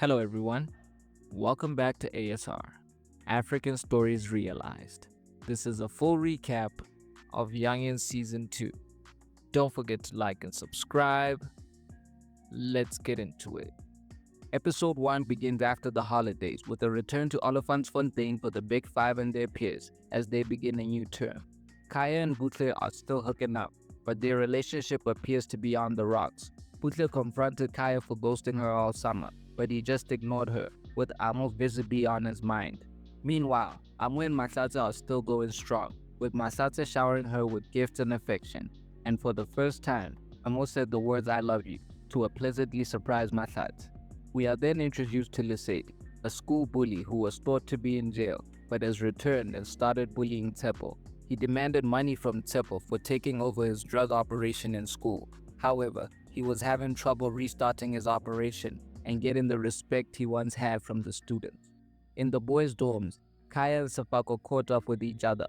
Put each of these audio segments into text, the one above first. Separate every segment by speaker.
Speaker 1: Hello, everyone. Welcome back to ASR, African Stories Realized. This is a full recap of Youngins Season 2. Don't forget to like and subscribe. Let's get into it. Episode 1 begins after the holidays with a return to Olifantsfontein for the Big Five and their peers as they begin a new term. Kaya and Butle are still hooking up, but their relationship appears to be on the rocks. Butle confronted Kaya for ghosting her all summer, but he just ignored her, with Amo visibly on his mind. Meanwhile, Amo and Masata are still going strong, with Masata showering her with gifts and affection. And for the first time, Amo said the words "I love you" to a pleasantly surprised Masata. We are then introduced to Lesedi, a school bully who was thought to be in jail, but has returned and started bullying Tsepo. He demanded money from Tsepo for taking over his drug operation in school. However, he was having trouble restarting his operation and getting the respect he once had from the students. In the boys' dorms, Kaya and Sefako caught up with each other,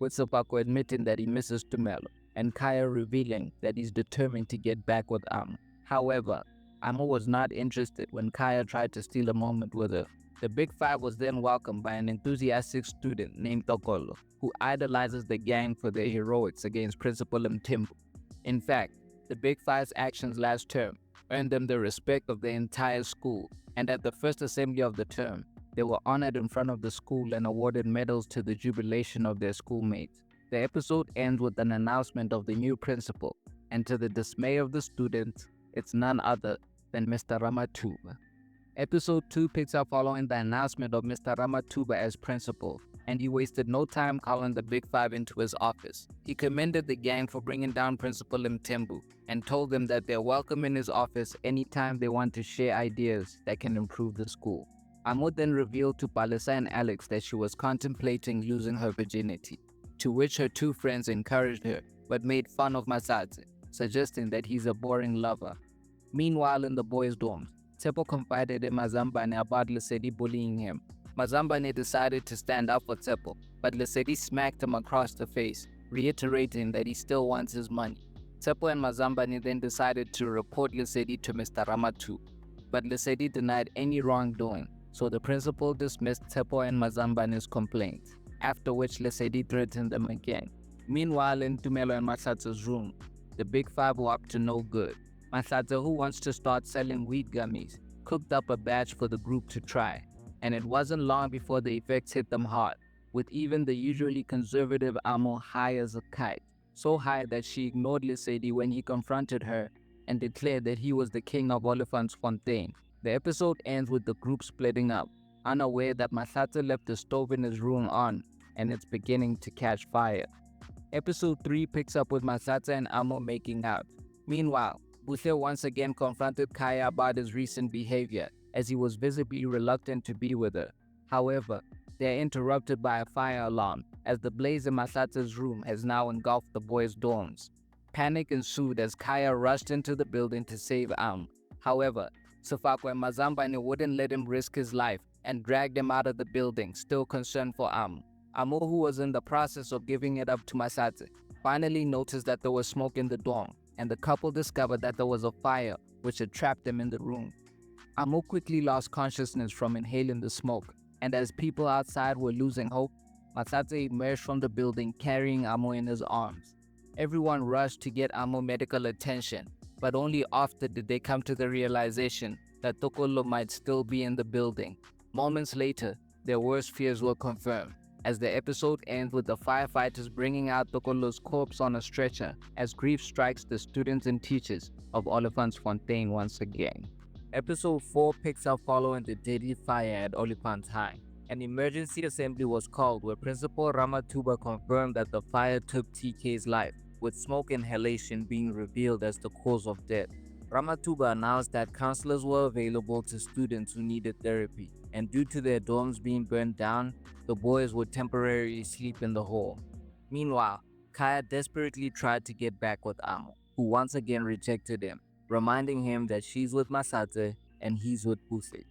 Speaker 1: with Sefako admitting that he misses Tumelo, and Kaya revealing that he's determined to get back with Amo. However, Amo was not interested when Kaya tried to steal a moment with her. The Big Five was then welcomed by an enthusiastic student named Tokolo, who idolizes the gang for their heroics against Principal Mtimbu. In fact, the Big Five's actions last term earned them the respect of the entire school, and at the first assembly of the term, they were honored in front of the school and awarded medals to the jubilation of their schoolmates. The episode ends with an announcement of the new principal, and to the dismay of the students, it's none other than Mr. Ramatuba. Episode 2 picks up following the announcement of Mr. Ramatuba as principal, and he wasted no time calling the Big Five into his office. He commended the gang for bringing down Principal Mtembu and told them that they're welcome in his office anytime they want to share ideas that can improve the school. Amo then revealed to Palisa and Alex that she was contemplating losing her virginity, to which her two friends encouraged her but made fun of Masate, suggesting that he's a boring lover. Meanwhile, in the boys' dorms, Tsepo confided in Mazambane about Lesedi bullying him. Mazambane decided to stand up for Tsepo, but Lesedi smacked him across the face, reiterating that he still wants his money. Tsepo and Mazambane then decided to report Lesedi to Mr. Ramatu, but Lesedi denied any wrongdoing, so the principal dismissed Tsepo and Mazambane's complaints, after which Lesedi threatened them again. Meanwhile, in Tumelo and Masata's room, the Big Five were up to no good. Masata, who wants to start selling weed gummies, cooked up a batch for the group to try, and it wasn't long before the effects hit them hard, with even the usually conservative Amo high as a kite, so high that she ignored Lesedi when he confronted her and declared that he was the king of Olifantsfontein. The episode ends with the group splitting up, unaware that Masata left the stove in his room on, and it's beginning to catch fire. Episode 3 picks up with Masata and Amo making out. Meanwhile, Butle once again confronted Kaya about his recent behavior, as he was visibly reluctant to be with her. However, they are interrupted by a fire alarm, as the blaze in Masata's room has now engulfed the boys' dorms. Panic ensued as Kaya rushed into the building to save Am. However, Sefako and Mazambane wouldn't let him risk his life and dragged him out of the building, still concerned for Am. Amo, who was in the process of giving it up to Masate, finally noticed that there was smoke in the dorm, and the couple discovered that there was a fire which had trapped them in the room. Amo quickly lost consciousness from inhaling the smoke, and as people outside were losing hope, Masate emerged from the building carrying Amo in his arms. Everyone rushed to get Amo medical attention, but only after did they come to the realization that Tokolo might still be in the building. Moments later, their worst fears were confirmed, as the episode ends with the firefighters bringing out Tokolo's corpse on a stretcher as grief strikes the students and teachers of Olifantsfontein once again. Episode 4 picks up following the deadly fire at Olifantsfontein. An emergency assembly was called where Principal Ramatuba confirmed that the fire took TK's life, with smoke inhalation being revealed as the cause of death. Ramatuba announced that counselors were available to students who needed therapy, and due to their dorms being burned down, the boys would temporarily sleep in the hall. Meanwhile, Kaya desperately tried to get back with Amo, who once again rejected him, reminding him that she's with Masate and he's with Puse.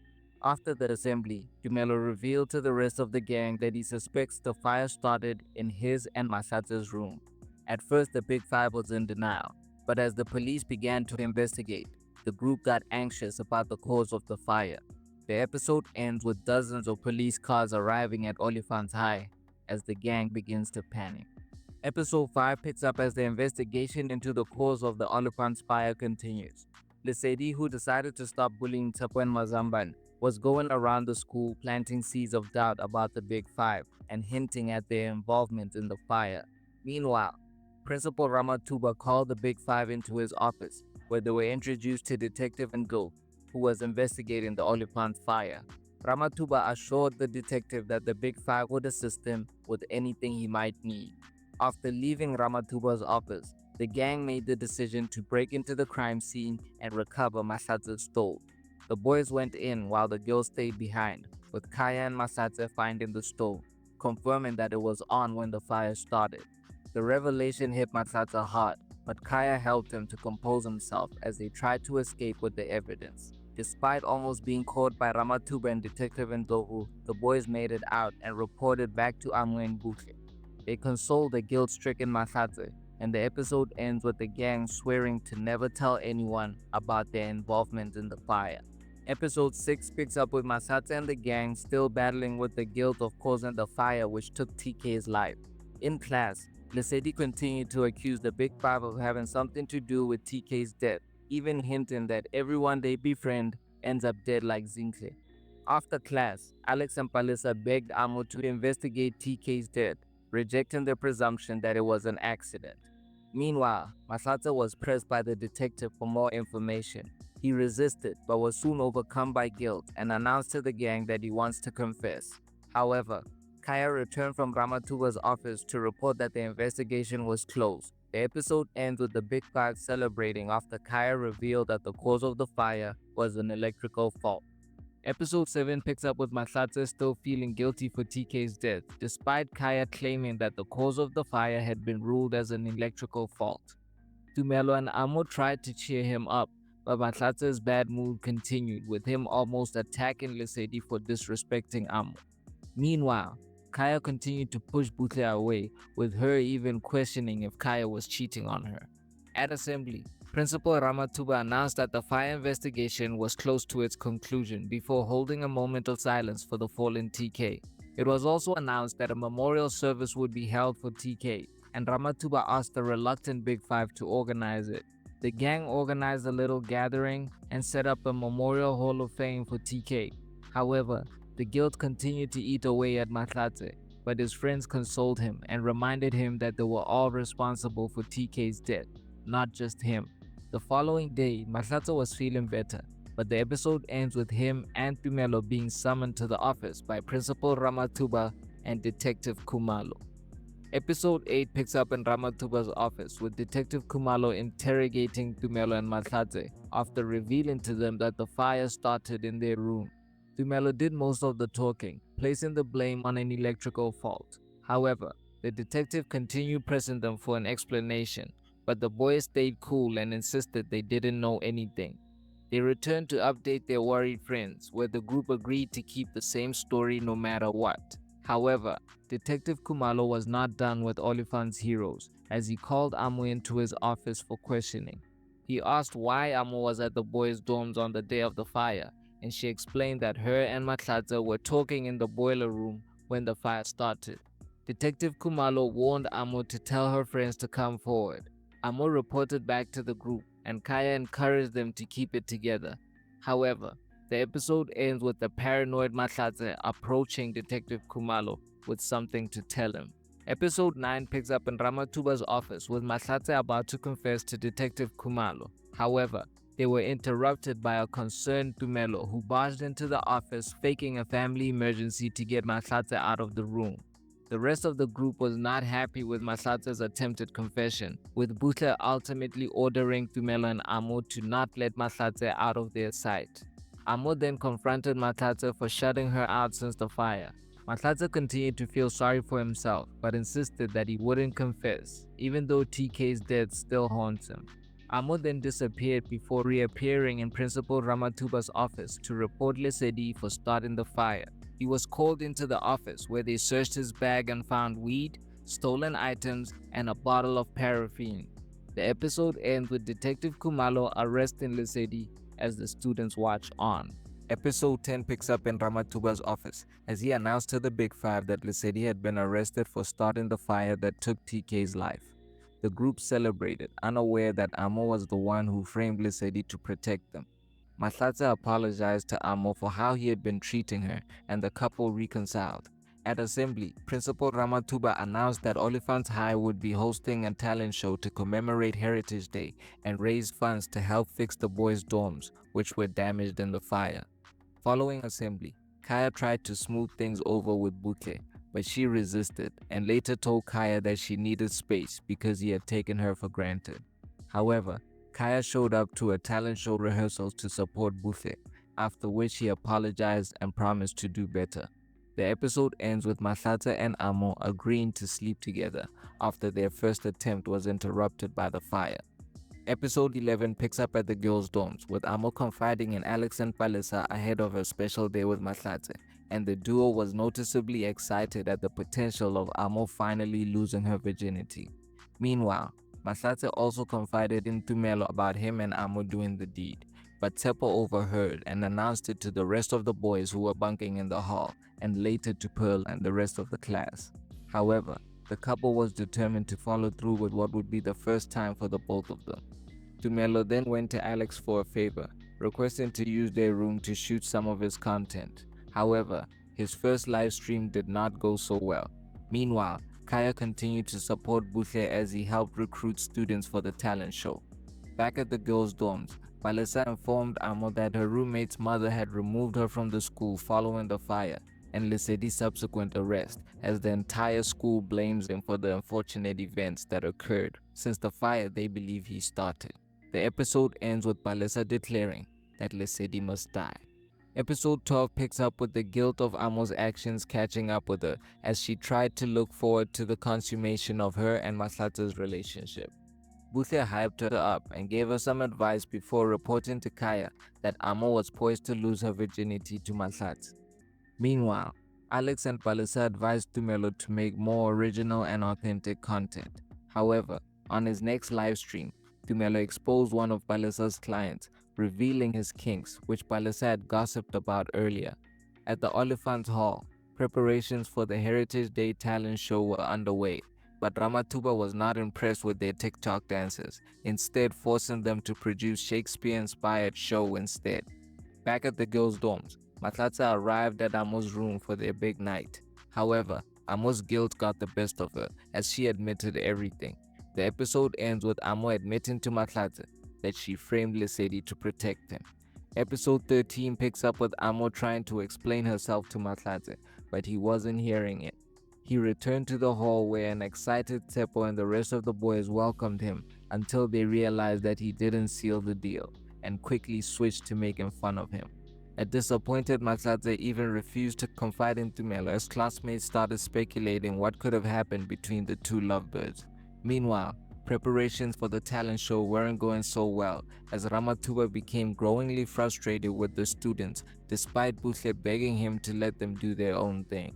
Speaker 1: After the assembly, Tumelo revealed to the rest of the gang that he suspects the fire started in his and Masate's room. At first, the Big Five was in denial, but as the police began to investigate, the group got anxious about the cause of the fire. The episode ends with dozens of police cars arriving at Olifantsfontein as the gang begins to panic. Episode 5 picks up as the investigation into the cause of the Oliphant's fire continues. Lesedi, who decided to stop bullying Tapwen Mazamban, was going around the school planting seeds of doubt about the Big Five and hinting at their involvement in the fire. Meanwhile, Principal Ramatuba called the Big Five into his office, where they were introduced to Detective Ngo, who was investigating the Oliphant fire. Ramatuba assured the detective that the Big Five would assist him with anything he might need. After leaving Ramatuba's office, the gang made the decision to break into the crime scene and recover Masatse's stove. The boys went in while the girls stayed behind, with Kaya and Masatse finding the stove, confirming that it was on when the fire started. The revelation hit Masatse hard, but Kaya helped him to compose himself as they tried to escape with the evidence. Despite almost being caught by Ramatuba and Detective Ndovu, the boys made it out and reported back to Amwe and Buche. They console the guilt-stricken Masatse, and the episode ends with the gang swearing to never tell anyone about their involvement in the fire. Episode 6 picks up with Masatse and the gang still battling with the guilt of causing the fire which took TK's life. In class, Lesedi continued to accuse the Big Five of having something to do with TK's death, even hinting that everyone they befriend ends up dead like Zinhle. After class, Alex and Palisa begged Amo to investigate TK's death, rejecting the presumption that it was an accident. Meanwhile, Masatse was pressed by the detective for more information. He resisted but was soon overcome by guilt and announced to the gang that he wants to confess. However, Kaya returned from Ramatuba's office to report that the investigation was closed. The episode ends with the Big Five celebrating after Kaya revealed that the cause of the fire was an electrical fault. Episode 7 picks up with Masatse still feeling guilty for TK's death, despite Kaya claiming that the cause of the fire had been ruled as an electrical fault. Tumelo and Amo tried to cheer him up, but Masatse's bad mood continued, with him almost attacking Lesedi for disrespecting Amo. Meanwhile, Kaya continued to push Butle away, with her even questioning if Kaya was cheating on her. At assembly, Principal Ramatuba announced that the fire investigation was close to its conclusion before holding a moment of silence for the fallen TK. It was also announced that a memorial service would be held for TK, and Ramatuba asked the reluctant Big Five to organize it. The gang organized a little gathering and set up a memorial hall of fame for TK. However, the guilt continued to eat away at Masatse, but his friends consoled him and reminded him that they were all responsible for TK's death, not just him. The following day, Masatse was feeling better, but the episode ends with him and Tumelo being summoned to the office by Principal Ramatuba and Detective Kumalo. Episode 8 picks up in Ramatuba's office with Detective Kumalo interrogating Tumelo and Masatse after revealing to them that the fire started in their room. Tumelo did most of the talking, placing the blame on an electrical fault. However, the detective continued pressing them for an explanation, but the boys stayed cool and insisted they didn't know anything. They returned to update their worried friends, where the group agreed to keep the same story no matter what. However, Detective Kumalo was not done with Oliphant's heroes, as he called Amo into his office for questioning. He asked why Amo was at the boys' dorms on the day of the fire, and she explained that her and Matlatsa were talking in the boiler room when the fire started. Detective Kumalo warned Amo to tell her friends to come forward. Amo reported back to the group, and Kaya encouraged them to keep it together. However, the episode ends with the paranoid Matlatsa approaching Detective Kumalo with something to tell him. Episode 9 picks up in Ramatuba's office with Matlatsa about to confess to Detective Kumalo. However, they were interrupted by a concerned Tumelo who barged into the office faking a family emergency to get Matlatsa out of the room. The rest of the group was not happy with Masatse's attempted confession, with Butler ultimately ordering Tumelo and Amo to not let Masatse out of their sight. Amo then confronted Masatse for shutting her out since the fire. Masatse continued to feel sorry for himself, but insisted that he wouldn't confess, even though TK's death still haunts him. Amo then disappeared before reappearing in Principal Ramatuba's office to report Lesedi for starting the fire. He was called into the office where they searched his bag and found weed, stolen items, and a bottle of paraffin. The episode ends with Detective Kumalo arresting Lesedi as the students watch on. Episode 10 picks up in Ramatuba's office as he announced to the Big Five that Lesedi had been arrested for starting the fire that took TK's life. The group celebrated, unaware that Amo was the one who framed Lesedi to protect them. Mahlatse apologized to Amo for how he had been treating her, and the couple reconciled. At assembly, Principal Ramatuba announced that Oliphants High would be hosting a talent show to commemorate Heritage Day and raise funds to help fix the boys' dorms, which were damaged in the fire. Following assembly, Kaya tried to smooth things over with Butle, but she resisted and later told Kaya that she needed space because he had taken her for granted. However, Kaya showed up to a talent show rehearsals to support Butle, after which he apologized and promised to do better. The episode ends with Mahlatse and Amo agreeing to sleep together after their first attempt was interrupted by the fire. Episode 11 picks up at the girls' dorms, with Amo confiding in Alex and Palisa ahead of her special day with Mahlatse, and the duo was noticeably excited at the potential of Amo finally losing her virginity. Meanwhile, Mahlatse also confided in Tumelo about him and Amo doing the deed, but Tepo overheard and announced it to the rest of the boys who were bunking in the hall, and later to Pearl and the rest of the class. However, the couple was determined to follow through with what would be the first time for the both of them. Tumelo then went to Alex for a favor, requesting to use their room to shoot some of his content. However, his first live stream did not go so well. Meanwhile, Kaya continued to support Butle as he helped recruit students for the talent show. Back at the girls' dorms, Palisa informed Amo that her roommate's mother had removed her from the school following the fire and Lesedi's subsequent arrest, as the entire school blames him for the unfortunate events that occurred since the fire they believe he started. The episode ends with Palisa declaring that Lesedi must die. Episode 12 picks up with the guilt of Amo's actions catching up with her as she tried to look forward to the consummation of her and Mahlatse's relationship. Butle hyped her up and gave her some advice before reporting to Kaya that Amo was poised to lose her virginity to Mahlatse. Meanwhile, Alex and Palisa advised Tumelo to make more original and authentic content. However, on his next live stream, Tumelo exposed one of Palisa's clients, revealing his kinks, which Palisa had gossiped about earlier. At the Oliphants Hall, preparations for the Heritage Day talent show were underway, but Ramatuba was not impressed with their TikTok dances, instead forcing them to produce Shakespeare-inspired show instead. Back at the girls' dorms, Mahlatse arrived at Amo's room for their big night. However, Amo's guilt got the best of her as she admitted everything. The episode ends with Amo admitting to Mahlatse that she framed Lesedi to protect him. Episode 13 picks up with Amo trying to explain herself to Mahlatse, but he wasn't hearing it. He returned to the hall where an excited Tepo and the rest of the boys welcomed him until they realized that he didn't seal the deal and quickly switched to making fun of him. A disappointed Mahlatse even refused to confide in Tumelo as classmates started speculating what could have happened between the two lovebirds. Meanwhile, preparations for the talent show weren't going so well as Ramatuba became growingly frustrated with the students despite Butle begging him to let them do their own thing.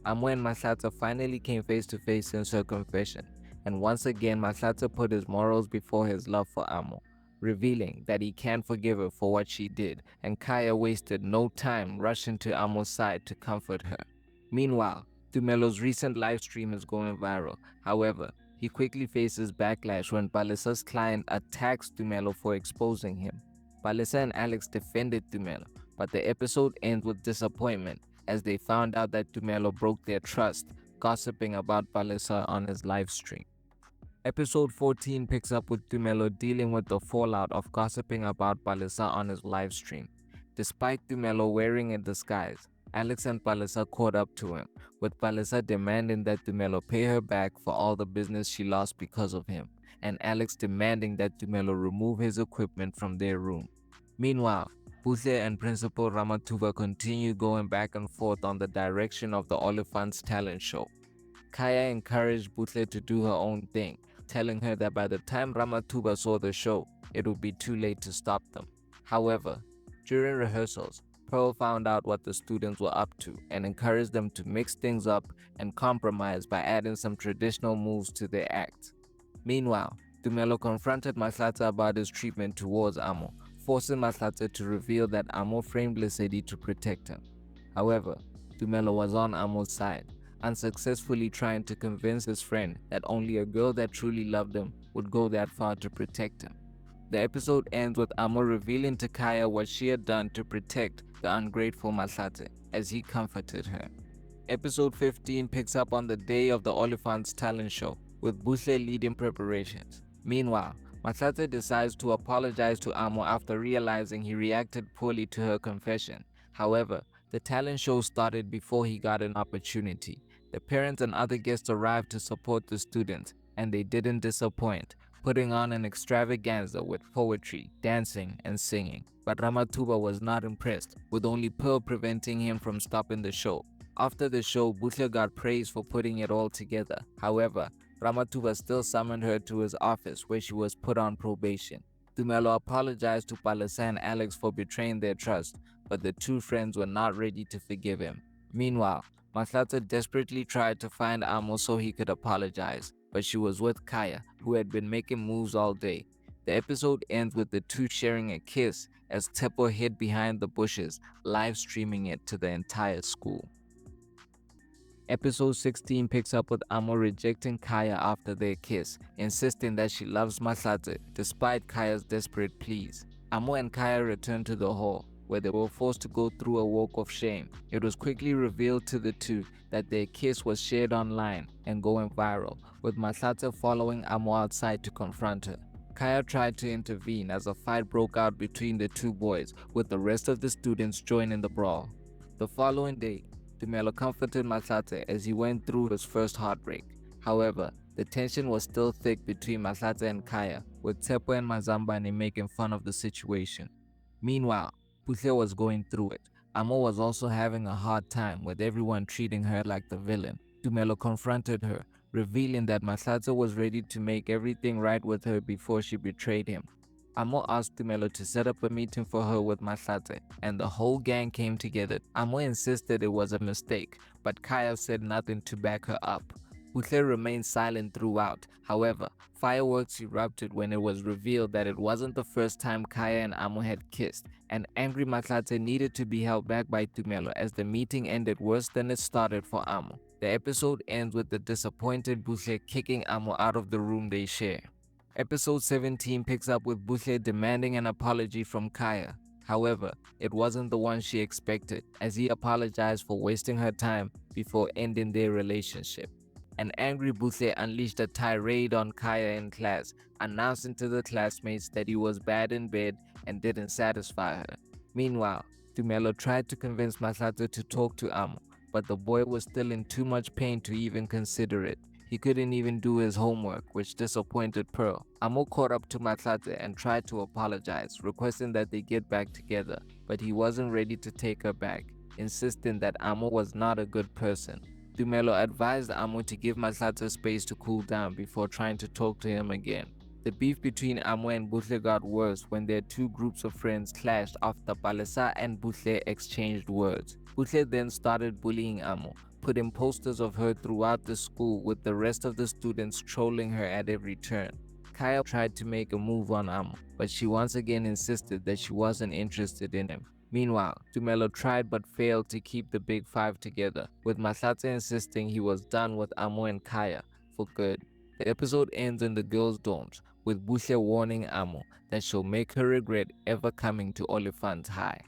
Speaker 1: Amo and Mahlatse finally came face to face since her confession, and once again Mahlatse put his morals before his love for Amo, revealing that he can't forgive her for what she did, and Kaya wasted no time rushing to Amo's side to comfort her. Meanwhile, Tumelo's recent live stream is going viral. However, he quickly faces backlash when Palisa's client attacks Tumelo for exposing him. Palisa and Alex defended Tumelo, but the episode ends with disappointment as they found out that Tumelo broke their trust, gossiping about Palisa on his live stream. Episode 14 picks up with Tumelo dealing with the fallout of gossiping about Palisa on his live stream. Despite Tumelo wearing a disguise, Alex and Palisa caught up to him, with Palisa demanding that Tumelo pay her back for all the business she lost because of him, and Alex demanding that Tumelo remove his equipment from their room. Meanwhile, Butle and Principal Ramatuba continue going back and forth on the direction of the Oliphants talent show. Kaya encouraged Butle to do her own thing, telling her that by the time Ramatuba saw the show, it would be too late to stop them. However, during rehearsals, Pearl found out what the students were up to and encouraged them to mix things up and compromise by adding some traditional moves to their act. Meanwhile, Tumelo confronted Mahlatse about his treatment towards Amo, forcing Mahlatse to reveal that Amo framed Lesedi to protect him. However, Tumelo was on Amo's side, unsuccessfully trying to convince his friend that only a girl that truly loved him would go that far to protect him. The episode ends with Amo revealing to Kaya what she had done to protect the ungrateful Mahlatse as he comforted her. Episode 15 picks up on the day of the Oliphants talent show, with Buhle leading preparations. Meanwhile, Mahlatse decides to apologize to Amo after realizing he reacted poorly to her confession. However, the talent show started before he got an opportunity. The parents and other guests arrived to support the students, and they didn't disappoint, putting on an extravaganza with poetry, dancing, and singing. But Ramatuba was not impressed, with only Pearl preventing him from stopping the show. After the show, Buhle got praise for putting it all together. However, Ramatuba still summoned her to his office where she was put on probation. Tumelo apologized to Palesa and Alex for betraying their trust, but the two friends were not ready to forgive him. Meanwhile, Mahlatse desperately tried to find Amo so he could apologize, but she was with Kaya, who had been making moves all day. The episode ends with the two sharing a kiss as Tepo hid behind the bushes, live streaming it to the entire school. Episode 16 picks up with Amo rejecting Kaya after their kiss, insisting that she loves Mahlatse despite Kaya's desperate pleas. Amo and Kaya return to the hall, where they were forced to go through a walk of shame. It was quickly revealed to the two that their kiss was shared online and going viral, with Mahlatse following Amo outside to confront her. Kaya tried to intervene as a fight broke out between the two boys, with the rest of the students joining the brawl. The following day, Tumelo comforted Mahlatse as he went through his first heartbreak. However, the tension was still thick between Mahlatse and Kaya, with Tepo and Mazambane making fun of the situation. Meanwhile, Buhle was going through it. Amo was also having a hard time, with everyone treating her like the villain. Tumelo confronted her, revealing that Mahlatse was ready to make everything right with her before she betrayed him. Amo asked Tumelo to set up a meeting for her with Mahlatse, and the whole gang came together. Amo insisted it was a mistake, but Kaya said nothing to back her up. Buhle remained silent throughout. However, fireworks erupted when it was revealed that it wasn't the first time Kaya and Amo had kissed, and angry Mahlatse needed to be held back by Tumelo as the meeting ended worse than it started for Amo. The episode ends with the disappointed Buhle kicking Amo out of the room they share. Episode 17 picks up with Buhle demanding an apology from Kaya. However, it wasn't the one she expected, as he apologized for wasting her time before ending their relationship. An angry Buhle unleashed a tirade on Kaya in class, announcing to the classmates that he was bad in bed and didn't satisfy her. Meanwhile, Tumelo tried to convince Mahlatse to talk to Amo, but the boy was still in too much pain to even consider it. He couldn't even do his homework, which disappointed Pearl. Amo caught up to Mahlatse and tried to apologize, requesting that they get back together, but he wasn't ready to take her back, insisting that Amo was not a good person. Tumelo advised Amo to give Mahlatse space to cool down before trying to talk to him again. The beef between Amo and Buhle got worse when their two groups of friends clashed after Palesa and Buhle exchanged words. Buhle then started bullying Amo, putting posters of her throughout the school, with the rest of the students trolling her at every turn. Kaya tried to make a move on Amo, but she once again insisted that she wasn't interested in him. Meanwhile, Tumelo tried but failed to keep the big five together, with Mahlatse insisting he was done with Amo and Kaya for good. The episode ends in the girls' dorms, with Buhle warning Amo that she'll make her regret ever coming to Oliphants High.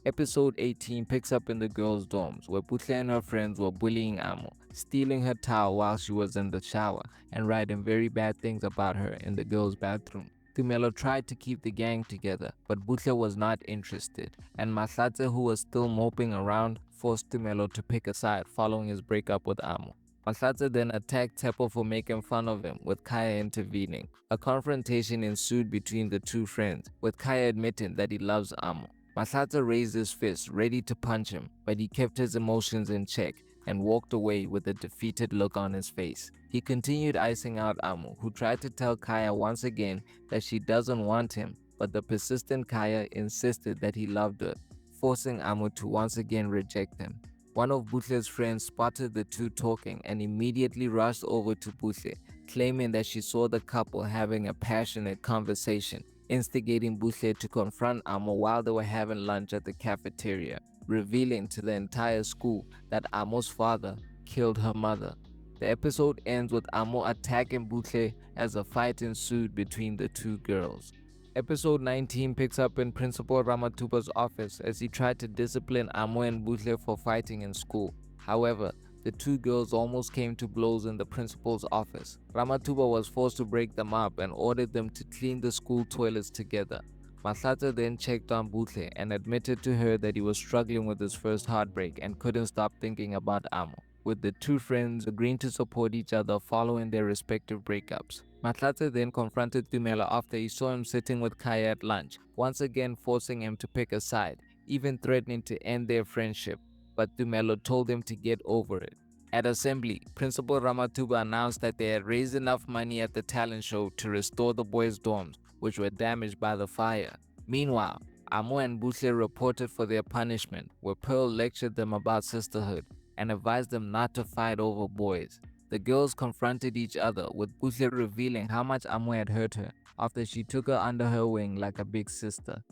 Speaker 1: Episode 18 picks up in the girls' dorms, where Buhle and her friends were bullying Amo, stealing her towel while she was in the shower, and writing very bad things about her in the girls' bathroom. Tumelo tried to keep the gang together, but Buhle was not interested, and Mahlatse, who was still moping around, forced Tumelo to pick a side following his breakup with Amo. Mahlatse then attacked Tepo for making fun of him, with Kaya intervening. A confrontation ensued between the two friends, with Kaya admitting that he loves Amo. Mahlatse raised his fist, ready to punch him, but he kept his emotions in check and walked away with a defeated look on his face. He continued icing out Amo, who tried to tell Kaya once again that she doesn't want him, but the persistent Kaya insisted that he loved her, forcing Amo to once again reject him. One of Buhle's friends spotted the two talking and immediately rushed over to Buhle, claiming that she saw the couple having a passionate conversation. instigating Butle to confront Amo while they were having lunch at the cafeteria, revealing to the entire school that Amo's father killed her mother. The episode ends with Amo attacking Butle as a fight ensued between the two girls. Episode 19 picks up in Principal Ramatuba's office as he tried to discipline Amo and Butle for fighting in school. However, the two girls almost came to blows in the principal's office. Ramatuba was forced to break them up and ordered them to clean the school toilets together. Mahlata then checked on Butle and admitted to her that he was struggling with his first heartbreak and couldn't stop thinking about Amo, with the two friends agreeing to support each other following their respective breakups. Matlata then confronted Tumelo after he saw him sitting with Kaya at lunch, once again forcing him to pick a side, even threatening to end their friendship, but Tumelo told him to get over it. At assembly, Principal Ramatuba announced that they had raised enough money at the talent show to restore the boys' dorms, which were damaged by the fire. Meanwhile, Amo and Butle reported for their punishment, where Pearl lectured them about sisterhood and advised them not to fight over boys. The girls confronted each other, with Butle revealing how much Amo had hurt her after she took her under her wing like a big sister.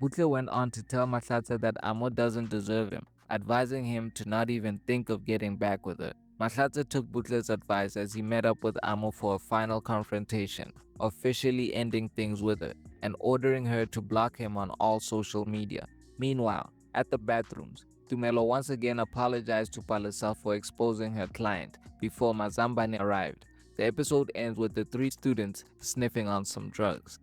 Speaker 1: Butle went on to tell Matlata that Amo doesn't deserve him, advising him to not even think of getting back with her. Matlata took Butler's advice as he met up with Amo for a final confrontation, officially ending things with her and ordering her to block him on all social media. Meanwhile, at the bathrooms, Tumelo once again apologized to Palisa for exposing her client before Mazambane arrived. The episode ends with the three students sniffing on some drugs.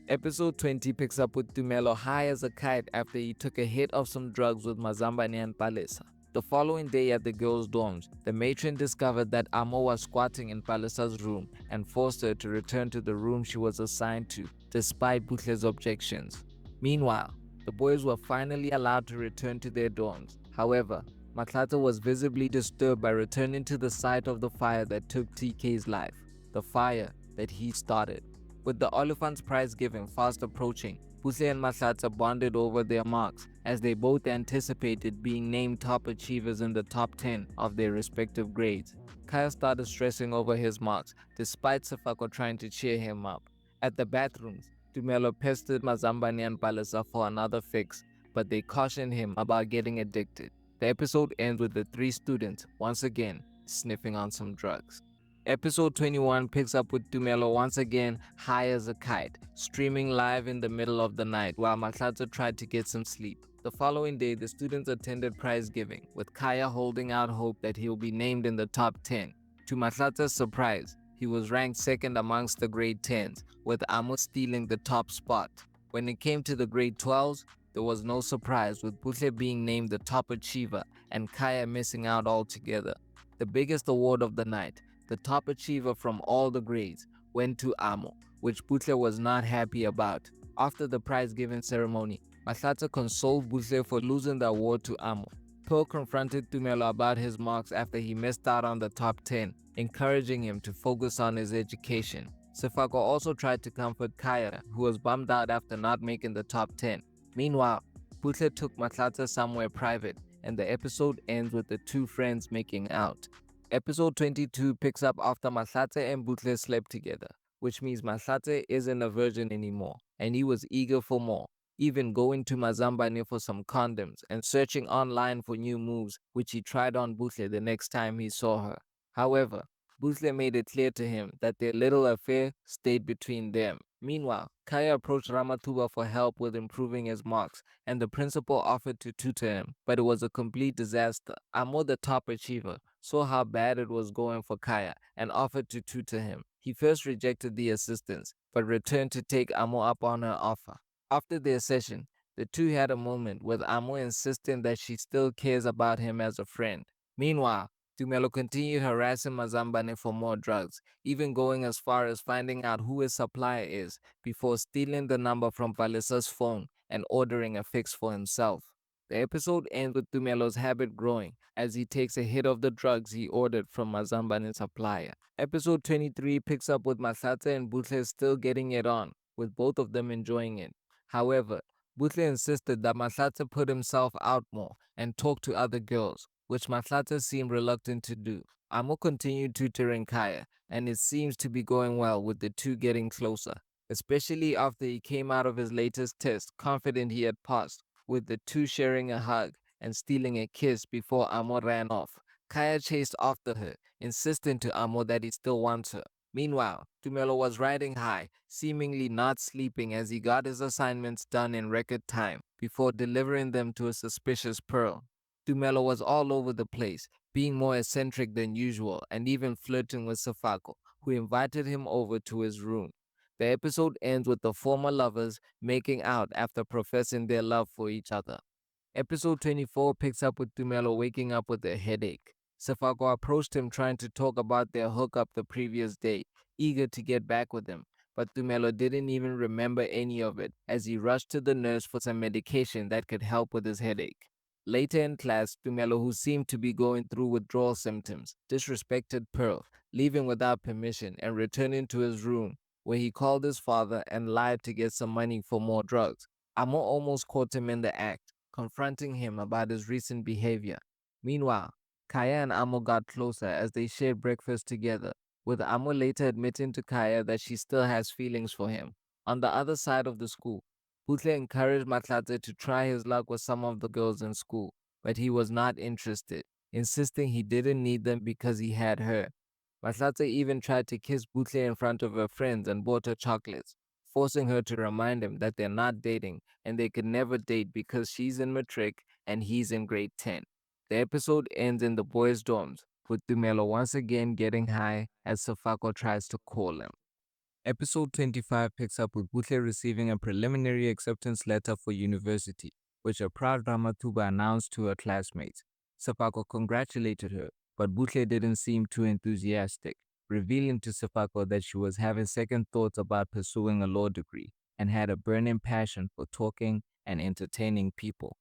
Speaker 1: Episode 20 picks up with Tumelo high as a kite after he took a hit of some drugs with Mazambane and Palisa. The following day at the girls' dorms, the matron discovered that Amo was squatting in Palisa's room and forced her to return to the room she was assigned to, despite Butler's objections. Meanwhile, the boys were finally allowed to return to their dorms. However, Matlata was visibly disturbed by returning to the site of the fire that took TK's life, the fire that he started. With the Oliphant's prize giving fast approaching, Butle and Matlata bonded over their marks as they both anticipated being named top achievers in the top 10 of their respective grades. Kaya started stressing over his marks, despite Sefako trying to cheer him up. At the bathrooms, Tumelo pestered Mazambani and Palisa for another fix, but they cautioned him about getting addicted. The episode ends with the three students, once again, sniffing on some drugs. Episode 21 picks up with Tumelo once again high as a kite, streaming live in the middle of the night while Matlata tried to get some sleep. The following day, the students attended prize giving, with Kaya holding out hope that he'll be named in the top 10. To Matlata's surprise, he was ranked second amongst the grade 10s, with Amo stealing the top spot. When it came to the grade 12s, there was no surprise, with Butle being named the top achiever and Kaya missing out altogether. The biggest award of the night, the top achiever from all the grades, went to Amo, which Butle was not happy about. After the prize-giving ceremony, Matlata consoled Butle for losing the award to Amo. Pearl confronted Tumelo about his marks after he missed out on the top 10, encouraging him to focus on his education. Sefako also tried to comfort Kaya, who was bummed out after not making the top 10. Meanwhile, Butle took Matlata somewhere private, and the episode ends with the two friends making out. Episode 22 picks up after Matlata and Butle slept together, which means Matlata isn't a virgin anymore, and he was eager for more, even going to Mazambane for some condoms and searching online for new moves, which he tried on Butle the next time he saw her. However, Butle made it clear to him that their little affair stayed between them. Meanwhile, Kaya approached Ramatuba for help with improving his marks, and the principal offered to tutor him, but it was a complete disaster. Amo, the top achiever, saw how bad it was going for Kaya and offered to tutor him. He first rejected the assistance, but returned to take Amo up on her offer. After their session, the two had a moment with Amo insisting that she still cares about him as a friend. Meanwhile, Tumelo continued harassing Mazambane for more drugs, even going as far as finding out who his supplier is before stealing the number from Valisa's phone and ordering a fix for himself. The episode ends with Tumelo's habit growing as he takes a hit of the drugs he ordered from Mazambane's supplier. Episode 23 picks up with Matlata and Butle still getting it on, with both of them enjoying it. However, Butle insisted that Matlata put himself out more and talk to other girls, which Matlata seemed reluctant to do. Amo continued tutoring Kaya, and it seems to be going well with the two getting closer. especially after he came out of his latest test confident he had passed, with the two sharing a hug and stealing a kiss before Amo ran off. Kaya chased after her, insisting to Amo that he still wants her. Meanwhile, Tumelo was riding high, seemingly not sleeping as he got his assignments done in record time before delivering them to a suspicious Pearl. Tumelo was all over the place, being more eccentric than usual and even flirting with Safako, who invited him over to his room. The episode ends with the former lovers making out after professing their love for each other. Episode 24 picks up with Tumelo waking up with a headache. Safako approached him trying to talk about their hookup the previous day, eager to get back with him. But Tumelo didn't even remember any of it as he rushed to the nurse for some medication that could help with his headache. Later in class, Tumelo, who seemed to be going through withdrawal symptoms, disrespected Pearl, leaving without permission and returning to his room, where he called his father and lied to get some money for more drugs. Amo almost caught him in the act, confronting him about his recent behavior. Meanwhile, Kaya and Amo got closer as they shared breakfast together, with Amo later admitting to Kaya that she still has feelings for him. On the other side of the school, Butle encouraged Matlatse to try his luck with some of the girls in school, but he was not interested, insisting he didn't need them because he had her. Matlatse even tried to kiss Butle in front of her friends and bought her chocolates, forcing her to remind him that they're not dating and they could never date because she's in matric and he's in grade 10. The episode ends in the boys' dorms, with Tumelo once again getting high as Safako tries to call him. Episode 25 picks up with Butle receiving a preliminary acceptance letter for university, which a proud Ramatuba announced to her classmates. Safako congratulated her, but Butle didn't seem too enthusiastic, revealing to Safako that she was having second thoughts about pursuing a law degree and had a burning passion for talking and entertaining people.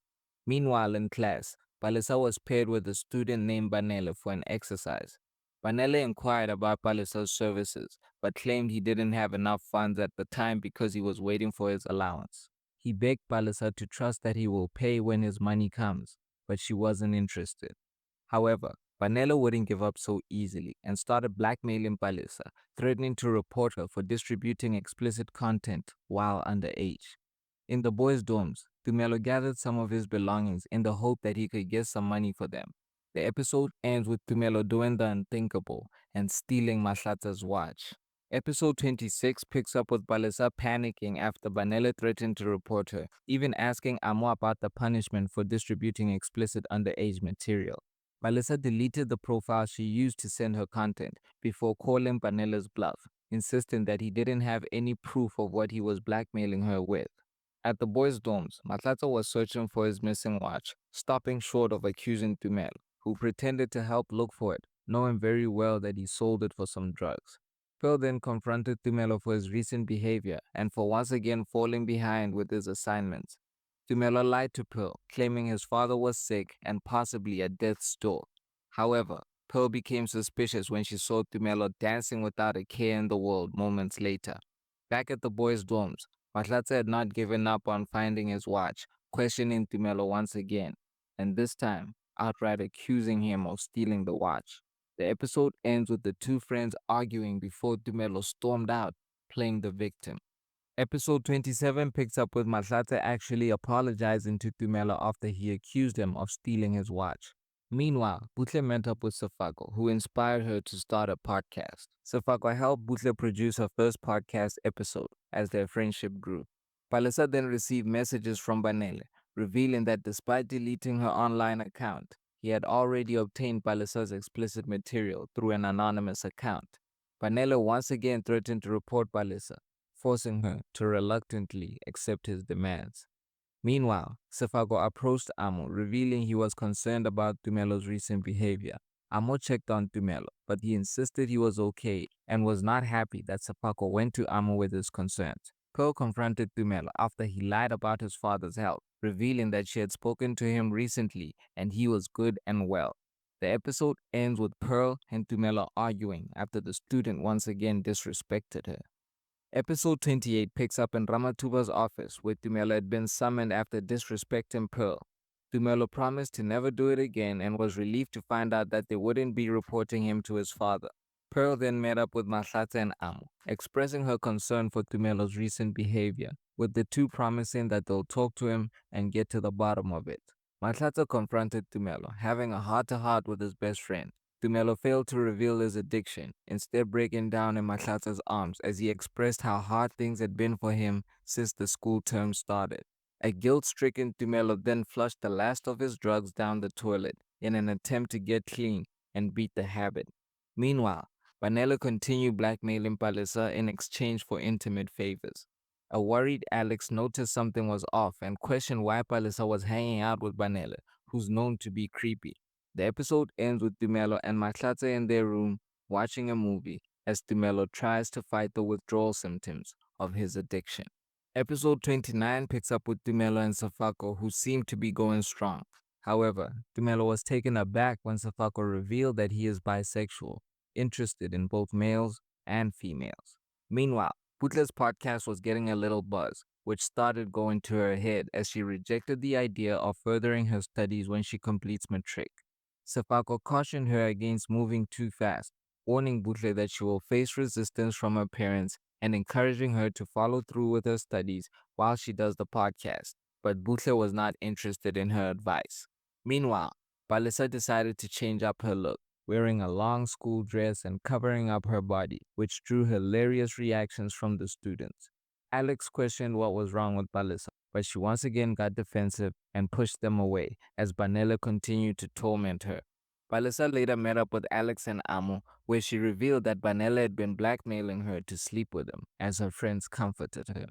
Speaker 1: Meanwhile, in class, Palisa was paired with a student named Banele for an exercise. Banele inquired about Palisa's services, but claimed he didn't have enough funds at the time because he was waiting for his allowance. He begged Palisa to trust that he will pay when his money comes, but she wasn't interested. However, Banele wouldn't give up so easily and started blackmailing Palisa, threatening to report her for distributing explicit content while underage. In the boys' dorms, Tumelo gathered some of his belongings in the hope that he could get some money for them. The episode ends with Tumelo doing the unthinkable and stealing Mahlatsa's watch. Episode 26 picks up with Balisa panicking after Banele threatened to report her, even asking Amo about the punishment for distributing explicit underage material. Balisa deleted the profile she used to send her content before calling Banele's bluff, insisting that he didn't have any proof of what he was blackmailing her with. At the boys' dorms, Matlatsa was searching for his missing watch, stopping short of accusing Tumel, who pretended to help look for it, knowing very well that he sold it for some drugs. Pearl then confronted Tumelo for his recent behavior and for once again falling behind with his assignments. Tumelo lied to Pearl, claiming his father was sick and possibly at death's door. However, Pearl became suspicious when she saw Tumelo dancing without a care in the world moments later. Back at the boys' dorms, Mahlatsa had not given up on finding his watch, questioning Tumelo once again, and this time outright accusing him of stealing the watch. The episode ends with the two friends arguing before Tumelo stormed out, playing the victim. Episode 27 picks up with Mahlatsa actually apologizing to Tumelo after he accused him of stealing his watch. Meanwhile, Butle met up with Safako, who inspired her to start a podcast. Safako helped Butle produce her first podcast episode as their friendship grew. Palisa then received messages from Banele, revealing that despite deleting her online account, he had already obtained Palisa's explicit material through an anonymous account. Banele once again threatened to report Palisa, forcing her to reluctantly accept his demands. Meanwhile, Safako approached Amo, revealing he was concerned about Tumelo's recent behavior. Amo checked on Tumelo, but he insisted he was okay and was not happy that Safako went to Amo with his concerns. Pearl confronted Tumelo after he lied about his father's health, revealing that she had spoken to him recently and he was good and well. The episode ends with Pearl and Tumelo arguing after the student once again disrespected her. Episode 28 picks up in Ramatuba's office, where Tumelo had been summoned after disrespecting Pearl. Tumelo promised to never do it again and was relieved to find out that they wouldn't be reporting him to his father. Pearl then met up with Mahlatse and Amo, expressing her concern for Tumelo's recent behavior, with the two promising that they'll talk to him and get to the bottom of it. Mahlatse confronted Tumelo, having a heart-to-heart with his best friend. Tumelo failed to reveal his addiction, instead breaking down in Mahlatse's arms as he expressed how hard things had been for him since the school term started. A guilt-stricken Tumelo then flushed the last of his drugs down the toilet in an attempt to get clean and beat the habit. Meanwhile, Vanella continued blackmailing Palisa in exchange for intimate favors. A worried Alex noticed something was off and questioned why Palisa was hanging out with Vanella, who's known to be creepy. The episode ends with Dumelo and Mahlatse in their room watching a movie as Dumelo tries to fight the withdrawal symptoms of his addiction. Episode 29 picks up with Dumelo and Safako, who seem to be going strong. However, Dumelo was taken aback when Safako revealed that he is bisexual, interested in both males and females. Meanwhile, Butler's podcast was getting a little buzz, which started going to her head as she rejected the idea of furthering her studies when she completes matric. Safako cautioned her against moving too fast, warning Butler that she will face resistance from her parents and encouraging her to follow through with her studies while she does the podcast. But Butler was not interested in her advice. Meanwhile, Balisa decided to change up her look, wearing a long school dress and covering up her body, which drew hilarious reactions from the students. Alex questioned what was wrong with Balisa, but she once again got defensive and pushed them away as Banella continued to torment her. Balisa later met up with Alex and Amo, where she revealed that Banella had been blackmailing her to sleep with him, as her friends comforted her.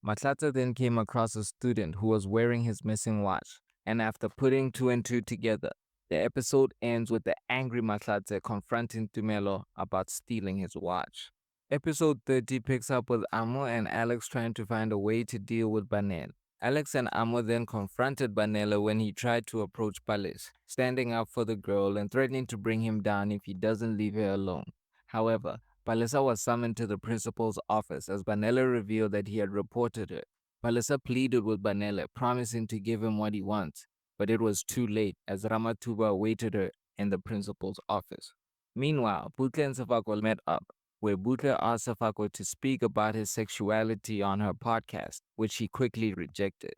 Speaker 1: Matlata then came across a student who was wearing his missing watch, and after putting two and two together, the episode ends with the angry Matlata confronting Tumelo about stealing his watch. Episode 30 picks up with Amo and Alex trying to find a way to deal with Banel. Alex and Amo then confronted Banela when he tried to approach Palis, standing up for the girl and threatening to bring him down if he doesn't leave her alone. However, Palisa was summoned to the principal's office as Banela revealed that he had reported her. Palisa pleaded with Banela, promising to give him what he wants, but it was too late as Ramatuba awaited her in the principal's office. Meanwhile, Butler and Safako met up, where Butler asked Safako to speak about his sexuality on her podcast, which he quickly rejected.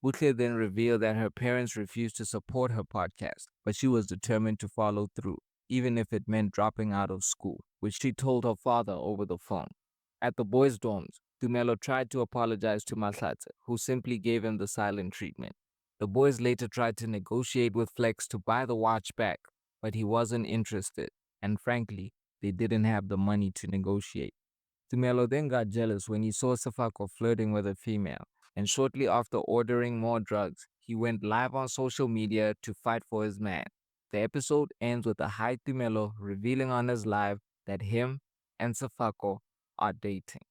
Speaker 1: Butler then revealed that her parents refused to support her podcast, but she was determined to follow through, even if it meant dropping out of school, which she told her father over the phone. At the boys' dorms, Dumelo tried to apologize to Mahlatse, who simply gave him the silent treatment. The boys later tried to negotiate with Flex to buy the watch back, but he wasn't interested, and frankly, they didn't have the money to negotiate. Tumelo then got jealous when he saw Safako flirting with a female, and shortly after ordering more drugs, he went live on social media to fight for his man. The episode ends with a high Tumelo revealing on his live that him and Safako are dating.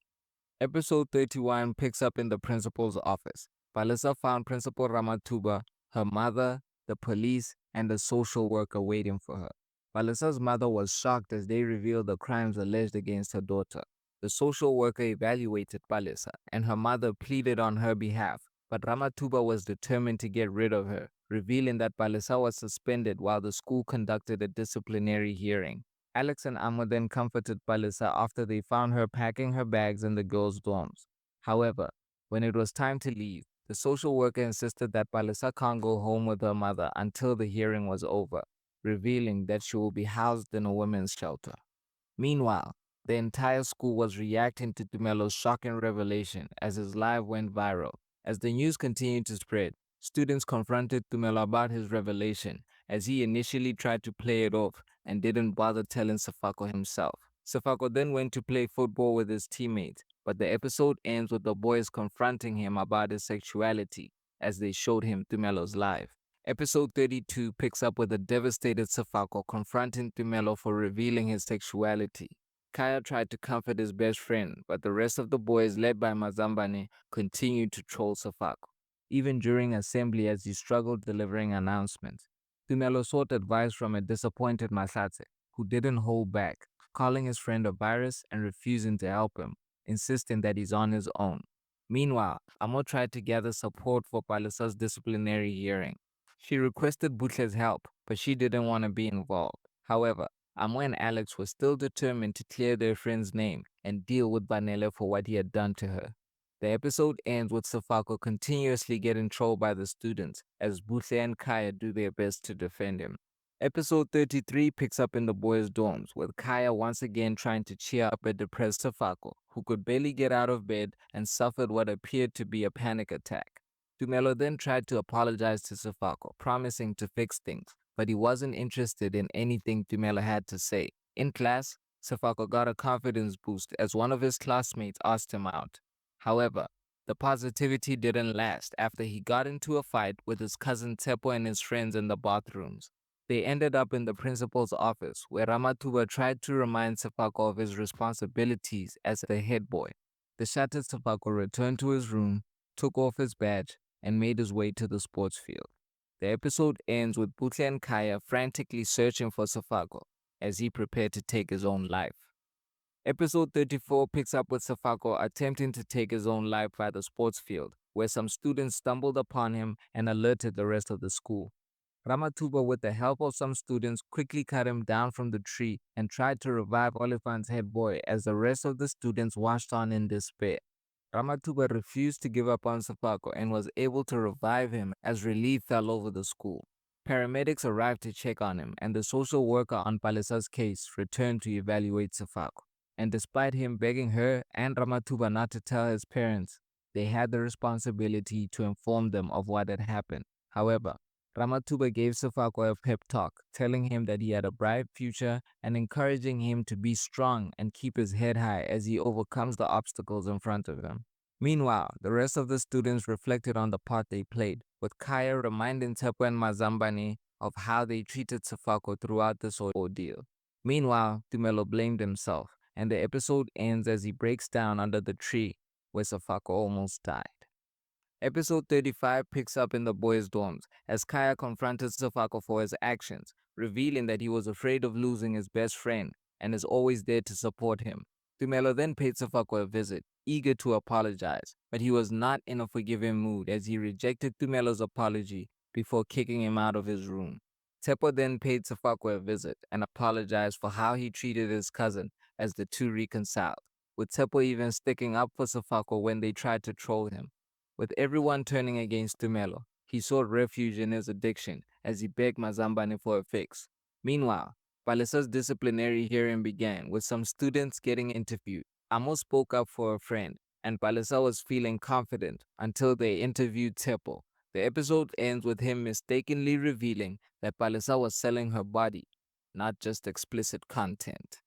Speaker 1: Episode 31 picks up in the principal's office. Palisa found Principal Ramatuba, her mother, the police, and a social worker waiting for her. Palisa's mother was shocked as they revealed the crimes alleged against her daughter. The social worker evaluated Palisa, and her mother pleaded on her behalf, but Ramatuba was determined to get rid of her, revealing that Palisa was suspended while the school conducted a disciplinary hearing. Alex and Amma then comforted Palisa after they found her packing her bags in the girls' dorms. However, when it was time to leave, the social worker insisted that Palisa can't go home with her mother until the hearing was over, revealing that she will be housed in a women's shelter. Meanwhile, the entire school was reacting to Tumelo's shocking revelation as his live went viral. As the news continued to spread, students confronted Tumelo about his revelation as he initially tried to play it off and didn't bother telling Safako himself. Safako then went to play football with his teammates, but the episode ends with the boys confronting him about his sexuality as they showed him Tumelo's live. Episode 32 picks up with a devastated Safako confronting Tumelo for revealing his sexuality. Kaya tried to comfort his best friend, but the rest of the boys, led by Mazambane, continued to troll Safako, even during assembly as he struggled delivering announcements. Tumelo sought advice from a disappointed Masate, who didn't hold back, calling his friend a virus and refusing to help him, insisting that he's on his own. Meanwhile, Amo tried to gather support for Palisa's disciplinary hearing. She requested Butler's help, but she didn't want to be involved. However, Amo and Alex were still determined to clear their friend's name and deal with Vanilla for what he had done to her. The episode ends with Sefako continuously getting trolled by the students as Buhle and Kaya do their best to defend him. Episode 33 picks up in the boys' dorms, with Kaya once again trying to cheer up a depressed Sefako, who could barely get out of bed and suffered what appeared to be a panic attack. Tumelo then tried to apologize to Sefako, promising to fix things, but he wasn't interested in anything Tumelo had to say. In class, Sefako got a confidence boost as one of his classmates asked him out. However, the positivity didn't last after he got into a fight with his cousin Tepo and his friends in the bathrooms. They ended up in the principal's office, where Ramatuba tried to remind Sefako of his responsibilities as the head boy. The shattered Sefako returned to his room, took off his badge, and made his way to the sports field. The episode ends with Butle and Kaya frantically searching for Sefako as he prepared to take his own life. Episode 34 picks up with Sefako attempting to take his own life by the sports field, where some students stumbled upon him and alerted the rest of the school. Ramatuba, with the help of some students, quickly cut him down from the tree and tried to revive Olifant's head boy as the rest of the students watched on in despair. Ramatuba refused to give up on Sefako and was able to revive him as relief fell over the school. Paramedics arrived to check on him, and the social worker on Palisa's case returned to evaluate Sefako. And despite him begging her and Ramatuba not to tell his parents, they had the responsibility to inform them of what had happened. However, Ramatuba gave Sefako a pep talk, telling him that he had a bright future and encouraging him to be strong and keep his head high as he overcomes the obstacles in front of him. Meanwhile, the rest of the students reflected on the part they played, with Kaya reminding Tepo and Mazambani of how they treated Sefako throughout this ordeal. Meanwhile, Tumelo blamed himself, and the episode ends as he breaks down under the tree where Sefako almost died. Episode 35 picks up in the boys' dorms as Kaya confronted Sefako for his actions, revealing that he was afraid of losing his best friend and is always there to support him. Tumelo then paid Sefako a visit, eager to apologize, but he was not in a forgiving mood as he rejected Tumelo's apology before kicking him out of his room. Tepo then paid Sefako a visit and apologized for how he treated his cousin as the two reconciled, with Tepo even sticking up for Sefako when they tried to troll him. With everyone turning against Tumelo, he sought refuge in his addiction as he begged Mazambane for a fix. Meanwhile, Palisa's disciplinary hearing began, with some students getting interviewed. Amo spoke up for a friend, and Palisa was feeling confident until they interviewed Tepo. The episode ends with him mistakenly revealing that Palisa was selling her body, not just explicit content.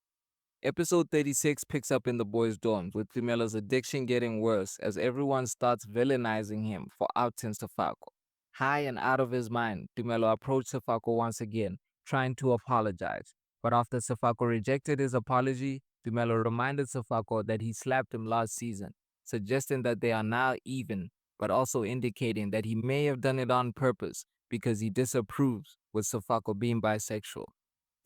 Speaker 1: Episode 36 picks up in the boys' dorms, with Tumelo's addiction getting worse as everyone starts villainizing him for outing Sefako. High and out of his mind, Tumelo approached Sefako once again, trying to apologize. But after Sefako rejected his apology, Tumelo reminded Sefako that he slapped him last season, suggesting that they are now even, but also indicating that he may have done it on purpose because he disapproves with Sefako being bisexual.